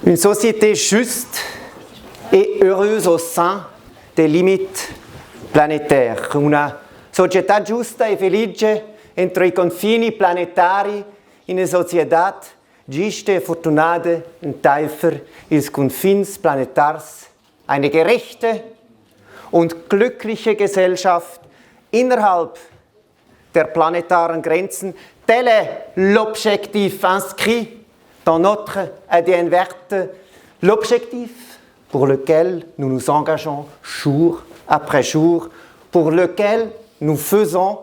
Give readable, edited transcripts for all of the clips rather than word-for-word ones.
Une société juste e heureuse au sein des limites planétaires. Una società giusta e felice entro i confini planetari in una società giusta e fortunata enteifer ils confins planetars. Eine gerechte und glückliche Gesellschaft innerhalb der planetaren Grenzen. Tel est l'objectif inscrit dans notre ADN verte, l'objectif pour lequel nous nous engageons jour après jour, pour lequel nous faisons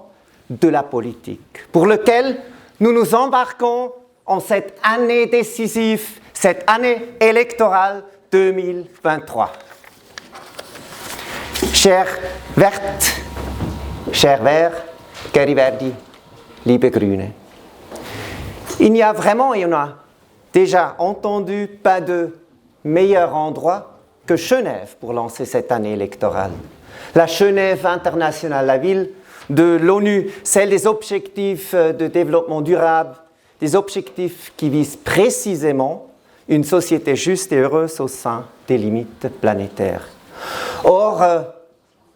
de la politique, pour lequel nous nous embarquons en cette année décisive, cette année électorale 2023. Chers Verts, chers Verts, cari Verdi, liebe Grüne. Il n'y a vraiment, et on a déjà entendu, pas de meilleur endroit que Genève pour lancer cette année électorale. La Genève internationale, la ville de l'ONU, celle des objectifs de développement durable, des objectifs qui visent précisément une société juste et heureuse au sein des limites planétaires. Or,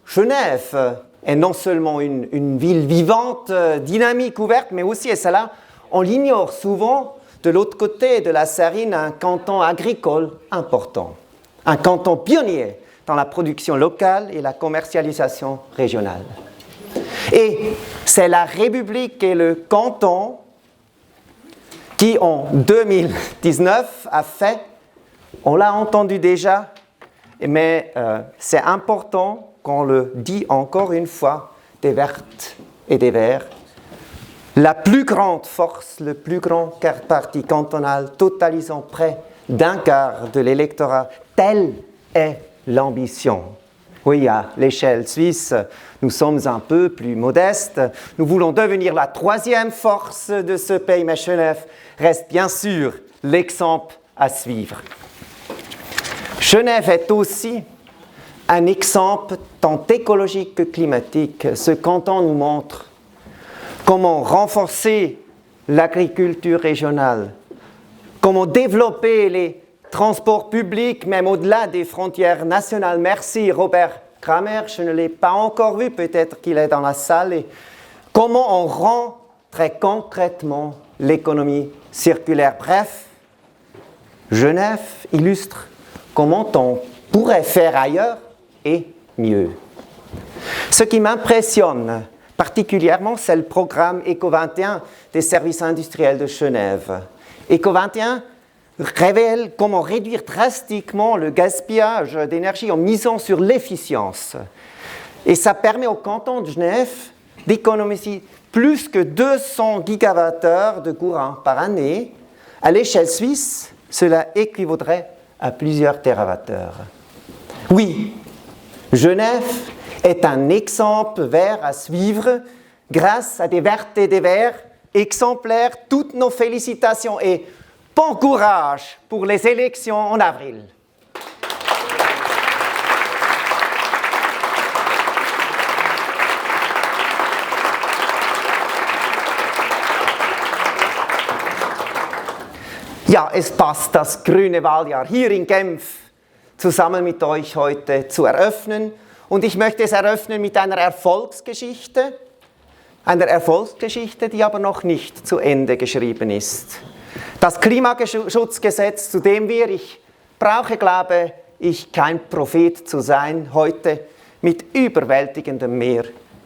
Genève est non seulement une ville vivante, dynamique, ouverte, mais aussi, et cela, on l'ignore souvent, de l'autre côté de la Sarine, un canton agricole important, un canton pionnier dans la production locale et la commercialisation régionale. Et c'est la République et le canton qui, en 2019, a fait, on l'a entendu déjà, mais c'est important qu'on le dit encore une fois, des Vertes et des Verts, la plus grande force, le plus grand parti cantonal, totalisant près d'un quart de l'électorat, telle est l'ambition. Oui, à l'échelle suisse, nous sommes un peu plus modestes. Nous voulons devenir la troisième force de ce pays, mais Genève reste bien sûr l'exemple à suivre. Genève est aussi un exemple tant écologique que climatique. Ce canton nous montre comment renforcer l'agriculture régionale, comment développer les transports publics, même au-delà des frontières nationales. Merci Robert Kramer, je ne l'ai pas encore vu, peut-être qu'il est dans la salle. Et comment on rend très concrètement l'économie circulaire. Bref, Genève illustre comment on pourrait faire ailleurs et mieux. Ce qui m'impressionne particulièrement, c'est le programme ECO21 des services industriels de Genève. ECO21 révèle comment réduire drastiquement le gaspillage d'énergie en misant sur l'efficience. Et ça permet au canton de Genève d'économiser plus que 200 gigawattheures de courant par année. À l'échelle suisse, cela équivaudrait à plusieurs térawattheures. Oui, Genève est un exemple vert à suivre grâce à des Vertes et des Verts exemplaires. Toutes nos félicitations et bon courage pour les élections en avril. Ja, es passt, das grüne Wahljahr hier in Genf zusammen mit euch heute zu eröffnen. Und ich möchte es eröffnen mit einer Erfolgsgeschichte, die aber noch nicht zu Ende geschrieben ist. Das Klimaschutzgesetz, zu dem wir, ich brauche, glaube ich, kein Prophet zu sein, heute mit überwältigendem Mehr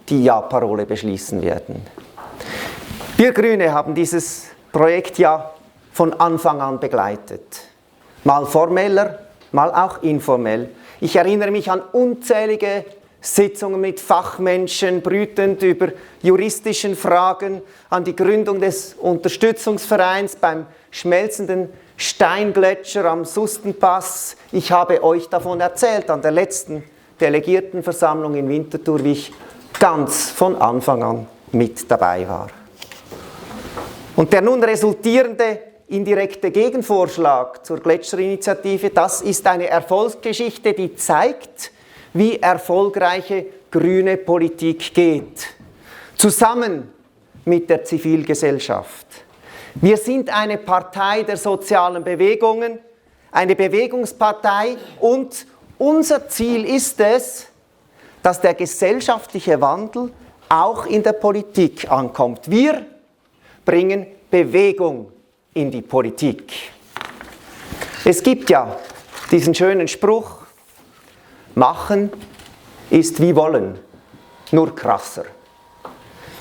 die Ja-Parole beschließen werden. Wir Grüne haben dieses Projekt ja von Anfang an begleitet. Mal formeller, mal auch informell. Ich erinnere mich an unzählige Sitzungen mit Fachmenschen, brütend über juristischen Fragen, an die Gründung des Unterstützungsvereins beim schmelzenden Steingletscher am Sustenpass. Ich habe euch davon erzählt an der letzten Delegiertenversammlung in Winterthur, wie ich ganz von Anfang an mit dabei war. Und der nun resultierende indirekte Gegenvorschlag zur Gletscherinitiative, das ist eine Erfolgsgeschichte, die zeigt, wie erfolgreiche grüne Politik geht. Zusammen mit der Zivilgesellschaft. Wir sind eine Partei der sozialen Bewegungen, eine Bewegungspartei und unser Ziel ist es, dass der gesellschaftliche Wandel auch in der Politik ankommt. Wir bringen Bewegung in die Politik. Es gibt ja diesen schönen Spruch, machen ist wie wollen, nur krasser.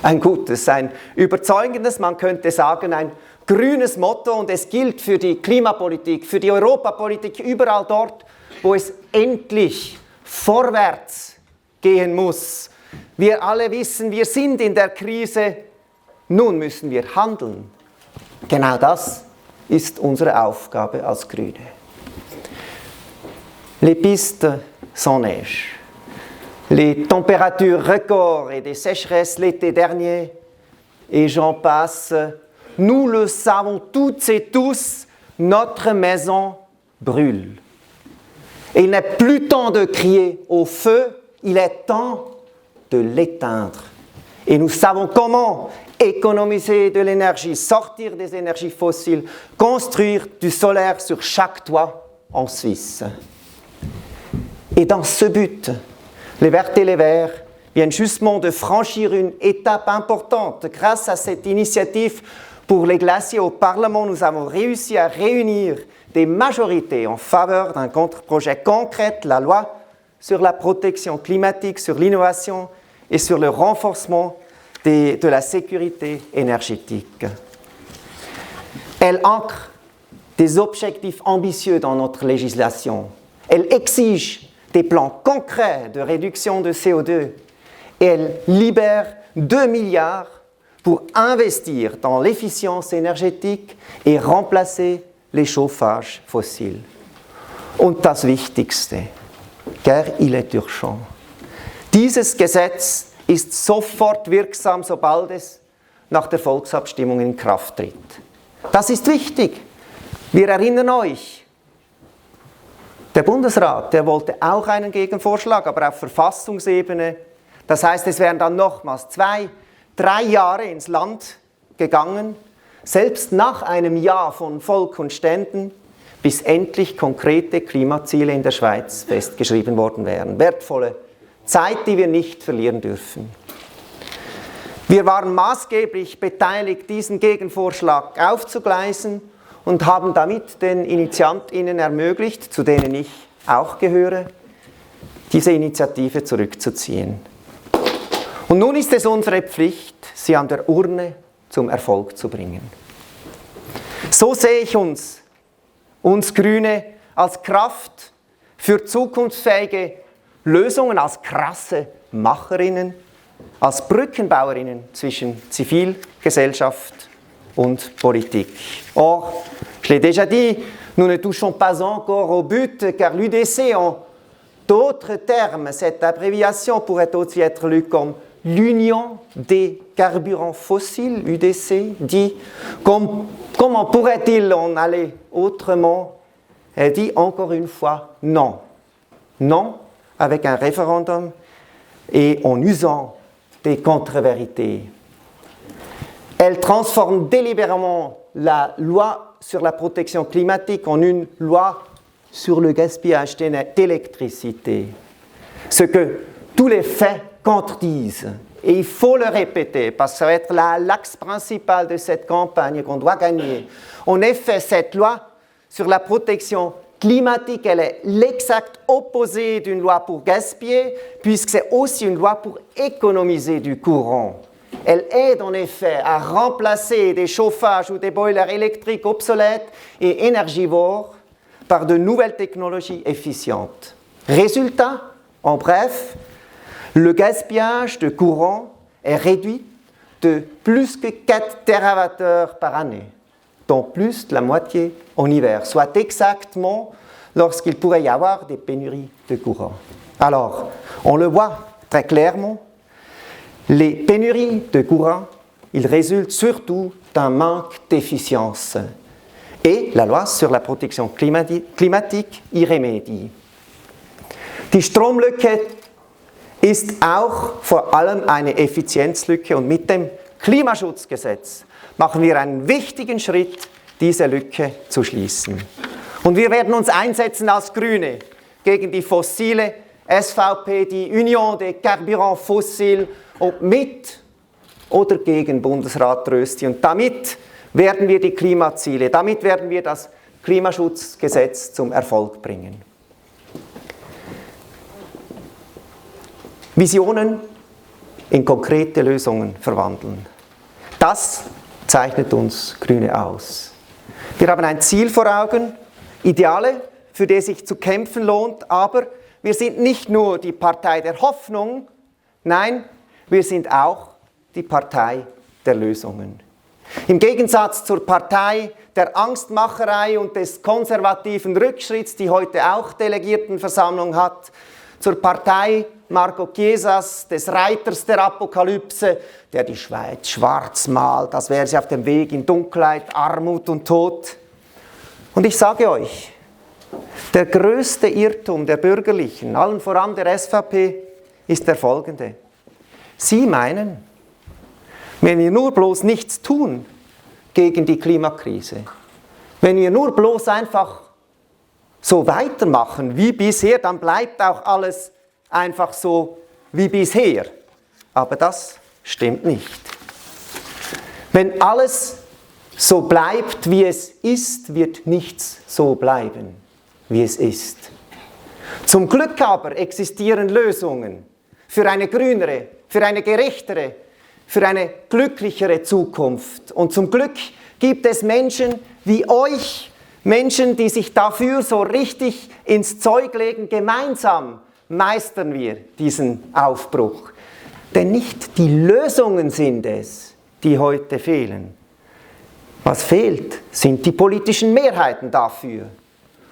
Ein gutes, ein überzeugendes, man könnte sagen, ein grünes Motto und es gilt für die Klimapolitik, für die Europapolitik, überall dort, wo es endlich vorwärts gehen muss. Wir alle wissen, wir sind in der Krise, nun müssen wir handeln. Genau das ist unsere Aufgabe als Grüne. Les pistes sans neige, les températures records et des sécheresses l'été dernier, et j'en passe, nous le savons toutes et tous, notre maison brûle. Et il n'est plus temps de crier au feu, il est temps de l'éteindre. Et nous savons comment économiser de l'énergie, sortir des énergies fossiles, construire du solaire sur chaque toit en Suisse. Et dans ce but, les Vertes et les Verts viennent justement de franchir une étape importante. Grâce à cette initiative pour les glaciers au Parlement, nous avons réussi à réunir des majorités en faveur d'un contre-projet concret, la loi sur la protection climatique, sur l'innovation et sur le renforcement de la sécurité énergétique. Elle ancre des objectifs ambitieux dans notre législation. Elle exige des plans concrets de réduction de CO2 et elle libère 2 milliards pour investir dans l'efficience énergétique et remplacer les chauffages fossiles. Und das Wichtigste, car il est urgent. Dieses Gesetz ist sofort wirksam, sobald es nach der Volksabstimmung in Kraft tritt. Das ist wichtig. Wir erinnern euch, der Bundesrat, der wollte auch einen Gegenvorschlag, aber auf Verfassungsebene. Das heißt, es wären dann nochmals 2-3 Jahre ins Land gegangen, selbst nach einem Ja von Volk und Ständen, bis endlich konkrete Klimaziele in der Schweiz festgeschrieben worden wären. Wertvolle Zeit, die wir nicht verlieren dürfen. Wir waren maßgeblich beteiligt, diesen Gegenvorschlag aufzugleisen und haben damit den InitiantInnen ermöglicht, zu denen ich auch gehöre, diese Initiative zurückzuziehen. Und nun ist es unsere Pflicht, sie an der Urne zum Erfolg zu bringen. So sehe ich uns Grüne, als Kraft für zukunftsfähige Lösungen, als krasse Macherinnen, als Brückenbauerinnen zwischen Zivilgesellschaft und Politik. Or, je l'ai déjà dit, nous ne touchons pas encore au but, car l'UDC, en d'autres termes, cette abréviation pourrait aussi être lue comme l'Union des carburants fossiles, UDC, dit comment pourrait-il en aller autrement? Elle dit encore une fois non. Non avec un référendum et en usant des contre-vérités. Elle transforme délibérément la loi sur la protection climatique en une loi sur le gaspillage d'électricité. Ce que tous les faits contredisent. Et il faut le répéter parce que ça va être l'axe principal de cette campagne qu'on doit gagner. En effet, cette loi sur la protection climatique, elle est l'exact opposé d'une loi pour gaspiller, puisque c'est aussi une loi pour économiser du courant. Elle aide en effet à remplacer des chauffages ou des boilers électriques obsolètes et énergivores par de nouvelles technologies efficientes. Résultat, en bref, le gaspillage de courant est réduit de plus que 4 TWh par année, dont plus de la moitié en hiver, soit exactement lorsqu'il pourrait y avoir des pénuries de courant. Alors, on le voit très clairement, les pénuries de courant, ils résultent surtout d'un manque d'efficience. Et la loi sur la protection climatique y remédie. Die Stromlücke ist auch vor allem eine Effizienzlücke und mit dem Klimaschutzgesetz machen wir einen wichtigen Schritt, diese Lücke zu schließen. Und wir werden uns einsetzen als Grüne gegen die fossile SVP, die Union des Carburants Fossiles, ob mit oder gegen Bundesrat Rösti. Und damit werden wir die Klimaziele, damit werden wir das Klimaschutzgesetz zum Erfolg bringen. Visionen in konkrete Lösungen verwandeln. Das zeichnet uns Grüne aus. Wir haben ein Ziel vor Augen, Ideale, für die sich zu kämpfen lohnt, aber wir sind nicht nur die Partei der Hoffnung, nein, wir sind auch die Partei der Lösungen. Im Gegensatz zur Partei der Angstmacherei und des konservativen Rückschritts, die heute auch Delegiertenversammlung hat, zur Partei Marco Chiesas, des Reiters der Apokalypse, der die Schweiz schwarz malt, als wäre sie auf dem Weg in Dunkelheit, Armut und Tod. Und ich sage euch, der größte Irrtum der Bürgerlichen, allen voran der SVP, ist der folgende. Sie meinen, wenn wir nur bloß nichts tun gegen die Klimakrise, wenn wir nur bloß einfach so weitermachen wie bisher, dann bleibt auch alles einfach so wie bisher. Aber das stimmt nicht. Wenn alles so bleibt, wie es ist, wird nichts so bleiben, wie es ist. Zum Glück aber existieren Lösungen für eine grünere, für eine gerechtere, für eine glücklichere Zukunft. Und zum Glück gibt es Menschen wie euch, Menschen, die sich dafür so richtig ins Zeug legen. Gemeinsam meistern wir diesen Aufbruch. Denn nicht die Lösungen sind es, die heute fehlen. Was fehlt, sind die politischen Mehrheiten dafür.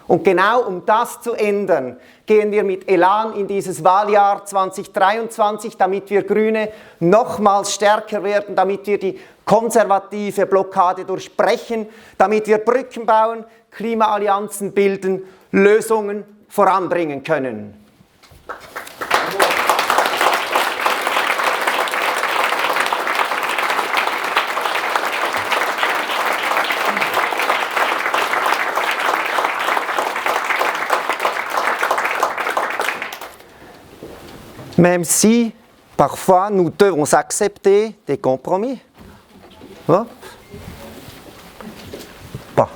Und genau um das zu ändern, gehen wir mit Elan in dieses Wahljahr 2023, damit wir Grüne nochmals stärker werden, damit wir die konservative Blockade durchbrechen, damit wir Brücken bauen, Klimaallianzen bilden, Lösungen voranbringen können. Même si, parfois, nous devons accepter des compromis. Hop. Bah.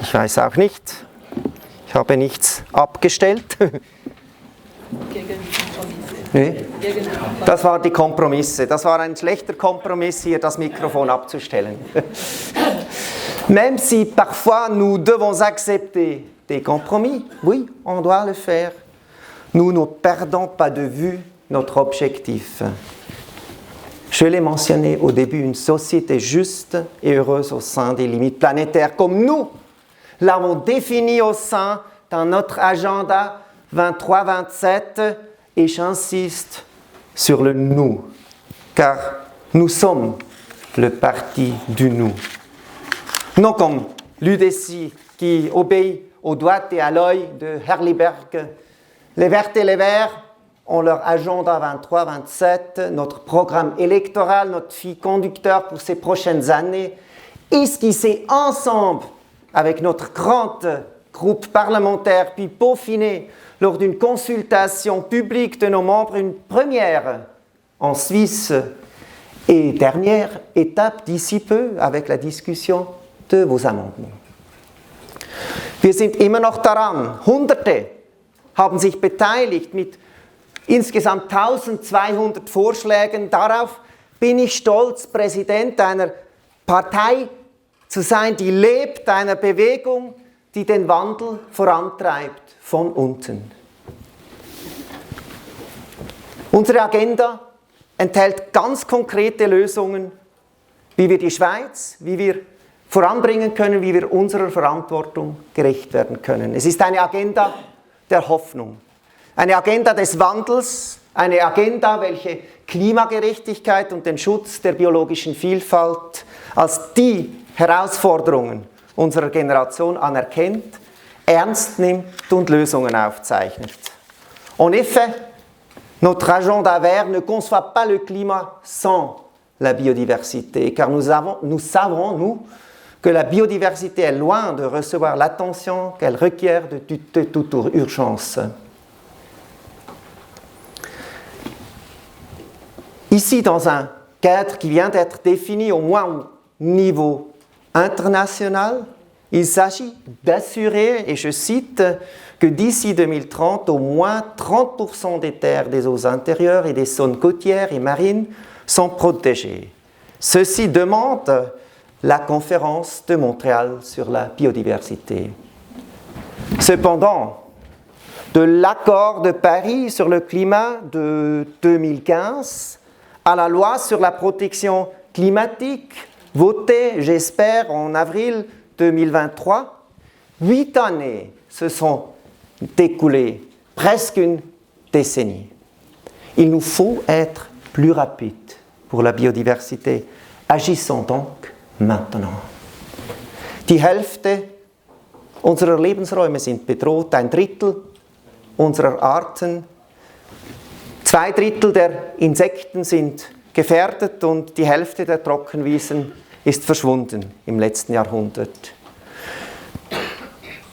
Ich weiß auch nicht. Ich habe nichts abgestellt. Nee. Das waren die Kompromisse. Das war ein schlechter Kompromiss, hier das Mikrofon abzustellen. Même si, parfois, nous devons accepter des compromis. Oui, on doit le faire. Nous ne perdons pas de vue notre objectif. Je l'ai mentionné au début, une société juste et heureuse au sein des limites planétaires, comme nous l'avons défini au sein dans notre agenda 23-27, et j'insiste sur le nous, car nous sommes le parti du nous. Non comme l'UDC qui obéit au doigt et à l'œil de Herliberg. Les Verts et les Verts ont leur agenda 23-27, notre programme électoral, notre fil conducteur pour ces prochaines années, esquissé ensemble avec notre grand groupe parlementaire, puis peaufiné lors d'une consultation publique de nos membres, une première en Suisse et dernière étape d'ici peu avec la discussion de vos amendements. Wir sind immer noch daran, Hunderte haben sich beteiligt mit insgesamt 1200 Vorschlägen. Darauf bin ich stolz, Präsident einer Partei zu sein, die lebt, einer Bewegung, die den Wandel vorantreibt von unten. Unsere Agenda enthält ganz konkrete Lösungen, wie wir die Schweiz, wie wir voranbringen können, wie wir unserer Verantwortung gerecht werden können. Es ist eine Agenda der Hoffnung. Eine Agenda des Wandels, eine Agenda, welche Klimagerechtigkeit und den Schutz der biologischen Vielfalt als die Herausforderungen unserer Generation anerkennt, ernst nimmt und Lösungen aufzeichnet. En effet, notre agenda vert ne conçoit pas le climat sans la biodiversité, car nous savons, nous, que la biodiversité est loin de recevoir l'attention qu'elle requiert de toute urgence. Ici, dans un cadre qui vient d'être défini au moins au niveau international, il s'agit d'assurer, et je cite, que d'ici 2030, au moins 30% des terres des eaux intérieures et des zones côtières et marines sont protégées. Ceci demande la conférence de Montréal sur la biodiversité. Cependant, de l'accord de Paris sur le climat de 2015 à la loi sur la protection climatique, votée, j'espère, en avril 2023, 8 années se sont écoulées, presque une décennie. Il nous faut être plus rapides pour la biodiversité. Agissons donc maintenant. Die Hälfte unserer Lebensräume sind bedroht, 1/3 unserer Arten, 2/3 der Insekten sind gefährdet und die Hälfte der Trockenwiesen ist verschwunden im letzten Jahrhundert.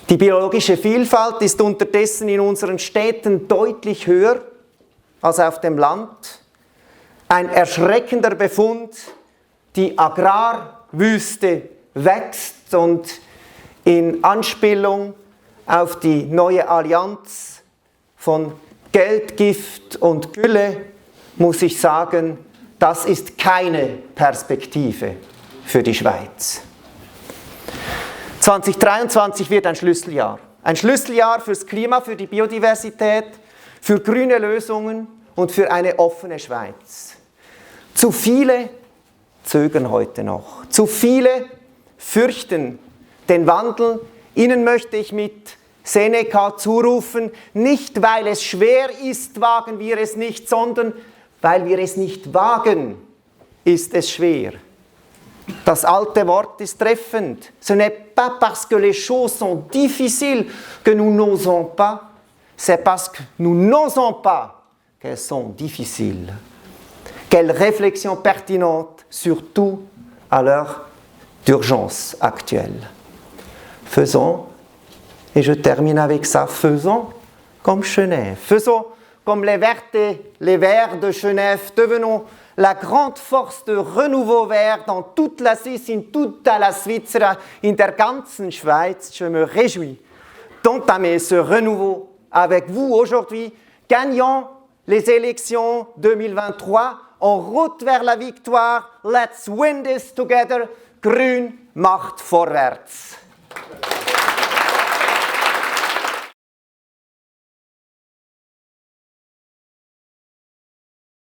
Die biologische Vielfalt ist unterdessen in unseren Städten deutlich höher als auf dem Land. Ein erschreckender Befund, die Agrarwüste wächst und in Anspielung auf die neue Allianz von Geld, Gift und Gülle muss ich sagen, das ist keine Perspektive für die Schweiz. 2023 wird ein Schlüsseljahr. Ein Schlüsseljahr fürs Klima, für die Biodiversität, für grüne Lösungen und für eine offene Schweiz. Zu viele zögern heute noch. Zu viele fürchten den Wandel. Ihnen möchte ich mit Seneca zurufen, nicht weil es schwer ist, wagen wir es nicht, sondern weil wir es nicht wagen, ist es schwer. Das alte Wort ist treffend. Ce n'est pas parce que les choses sont difficiles que nous n'osons pas, c'est parce que nous n'osons pas qu'elles sont difficiles. Quelle réflexion pertinente, surtout à l'heure d'urgence actuelle. Faisons, et je termine avec ça, faisons comme Genève. Faisons comme les Verts de Genève. Devenons la grande force de renouveau vert dans toute la Suisse, in tutta la Svizzera, in der ganzen Schweiz. Je me réjouis d'entamer ce renouveau avec vous aujourd'hui. Gagnons les élections 2023 en route vers la victoire. Let's win this together. Grün macht vorwärts.